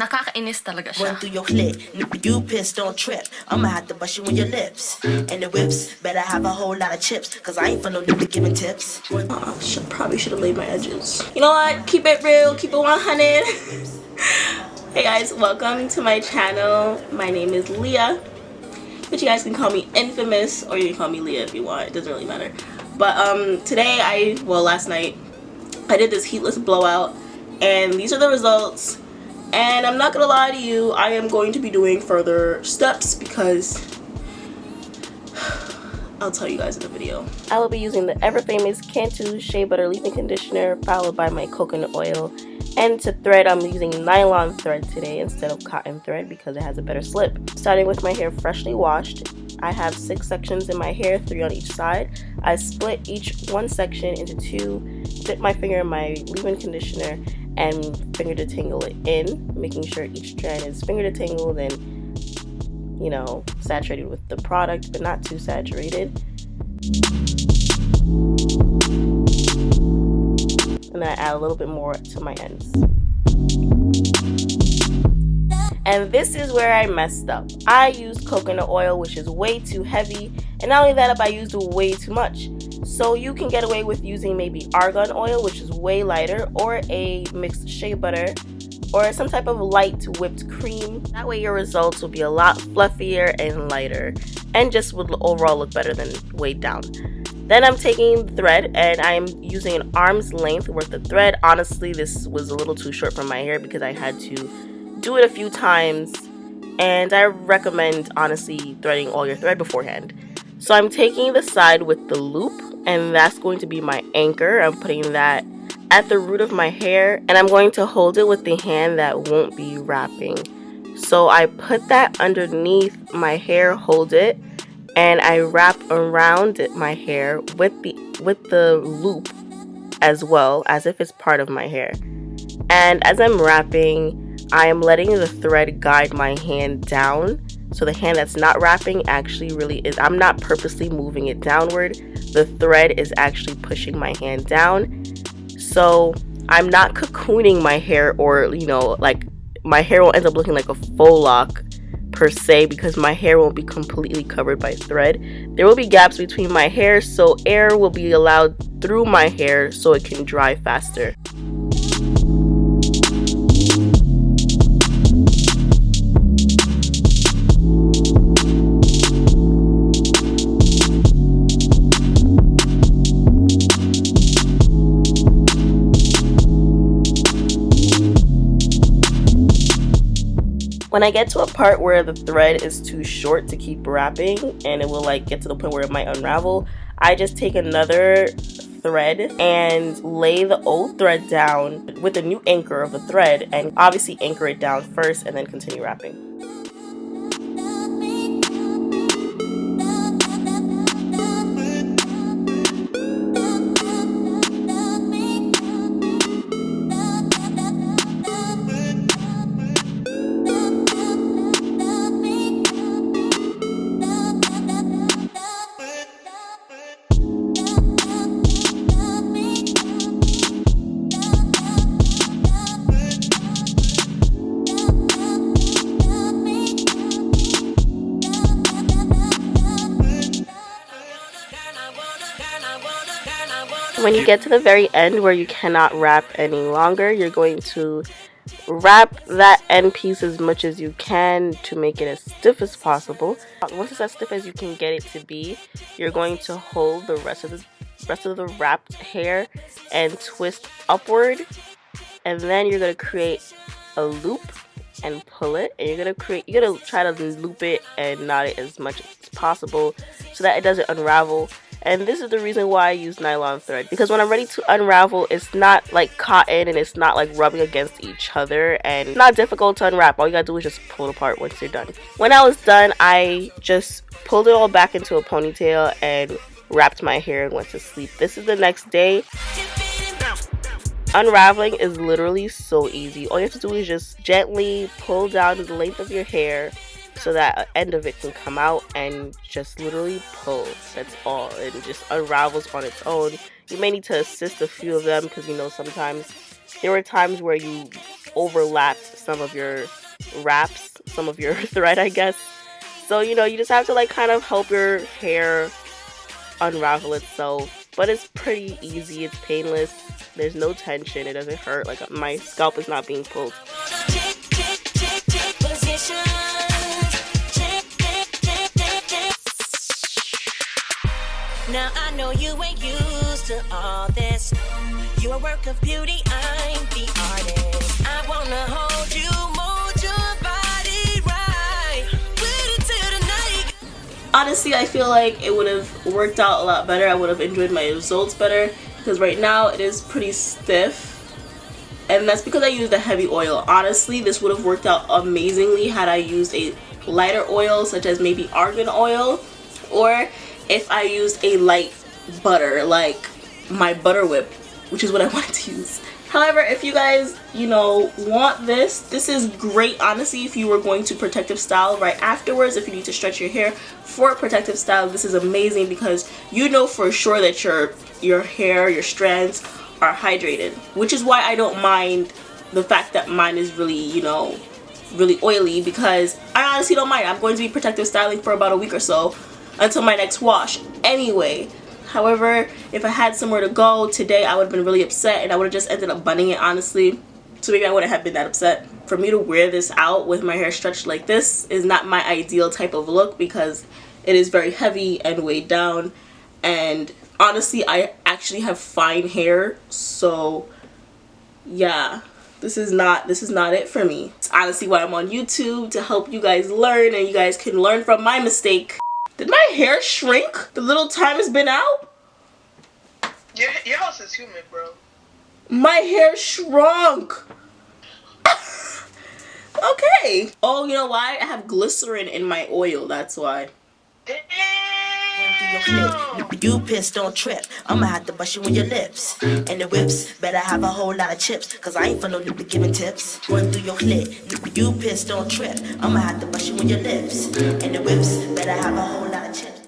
Nakakainis talaga siya. Run through your clit, you pissed, don't trip. I'ma have to bust you in your lips. And the whips better have a whole lot of chips, cause I ain't for no nigga giving tips. Probably should have laid my edges. You know what? Keep it real, keep it 100. Hey guys, welcome to my channel. My name is Leah, but you guys can call me Infamous, or you can call me Leah if you want. It doesn't really matter. But today last night I did this heatless blowout, and these are the results. And I'm not gonna lie to you, I am going to be doing further steps because I'll tell you guys in the video. I will be using the ever famous Cantu Shea Butter Leave-In Conditioner, followed by my coconut oil. And to thread, I'm using nylon thread today instead of cotton thread because it has a better slip. Starting with my hair freshly washed, I have 6 sections in my hair, 3 on each side. I split each one section into 2, dip my finger in my leave-in conditioner, and finger detangle it in, making sure each strand is finger detangled and, you know, saturated with the product, but not too saturated. And then I add a little bit more to my ends. And this is where I messed up. I used coconut oil, which is way too heavy, and not only that, but I used way too much. So you can get away with using maybe argan oil, which is way lighter, or a mixed shea butter, or some type of light whipped cream. That way your results will be a lot fluffier and lighter, and just would overall look better than weighed down. Then I'm taking thread, and I'm using an arm's length worth of thread. Honestly, this was a little too short for my hair because I had to do it a few times, and I recommend honestly threading all your thread beforehand. So I'm taking the side with the loop, and that's going to be my anchor. I'm putting that at the root of my hair, and I'm going to hold it with the hand that won't be wrapping. So I put that underneath my hair, hold it, and I wrap around my hair with the loop as well, as if it's part of my hair. And as I'm wrapping, I am letting the thread guide my hand down. So the hand that's not wrapping actually really is, I'm not purposely moving it downward. The thread is actually pushing my hand down. So I'm not cocooning my hair, or, you know, like my hair won't end up looking like a faux lock per se, because my hair won't be completely covered by thread. There will be gaps between my hair, so air will be allowed through my hair so it can dry faster. When I get to a part where the thread is too short to keep wrapping, and it will like get to the point where it might unravel, I just take another thread and lay the old thread down with the new anchor of the thread, and obviously anchor it down first and then continue wrapping. When you get to the very end where you cannot wrap any longer, you're going to wrap that end piece as much as you can to make it as stiff as possible. Once it's as stiff as you can get it to be, you're going to hold the rest of the wrapped hair and twist upward, and then you're going to create a loop and pull it, and you're gonna try to loop it and knot it as much as possible so that it doesn't unravel. And this is the reason why I use nylon thread, because when I'm ready to unravel, it's not like cotton and it's not like rubbing against each other, and it's not difficult to unwrap. All you gotta do is just pull it apart once you're done. When I was done, I just pulled it all back into a ponytail and wrapped my hair and went to sleep. This is the next day. Unraveling is literally so easy. All you have to do is just gently pull down the length of your hair so that an end of it can come out, and just literally pull. That's all. It just unravels on its own. You may need to assist a few of them because, you know, sometimes there were times where you overlapped some of your wraps, some of your thread, I guess. So, you know, you just have to like kind of help your hair unravel itself. But it's pretty easy, it's painless, there's no tension, it doesn't hurt, like my scalp is not being pulled. Now I know you ain't used to all this. You're a work of beauty, I'm the artist. I wanna hold you, mold your body right. Wait until the night. Honestly, I feel like it would have worked out a lot better. I would have enjoyed my results better because right now it is pretty stiff. And that's because I used a heavy oil. Honestly, this would have worked out amazingly had I used a lighter oil such as maybe argan oil, or if I used a light butter like my butter whip, which is what I wanted to use. However, if you guys, you know, want this is great. Honestly, if you were going to protective style right afterwards, if you need to stretch your hair for protective style, this is amazing because you know for sure that your hair, your strands are hydrated, which is why I don't mind the fact that mine is really, you know, really oily, because I honestly don't mind. I'm going to be protective styling for about a week or so until my next wash anyway. However, if I had somewhere to go today, I would have been really upset and I would have just ended up bunning it, honestly. So maybe I wouldn't have been that upset. For me to wear this out with my hair stretched like this is not my ideal type of look because it is very heavy and weighed down. And honestly, I actually have fine hair, so yeah, this is not it for me. It's honestly why I'm on YouTube, to help you guys learn and you guys can learn from my mistake. Did my hair shrink the little time it's been out? Your house is humid, bro. My hair shrunk. Okay. Oh, you know why? I have glycerin in my oil, that's why. Damn. You pissed, don't trip. I'ma have to bust you in your lips. And the whips better have a whole lot of chips, cause I ain't for no nigga giving tips. Going through your clit. You pissed, don't trip. I'ma have to bust you in your lips. And the whips better have a whole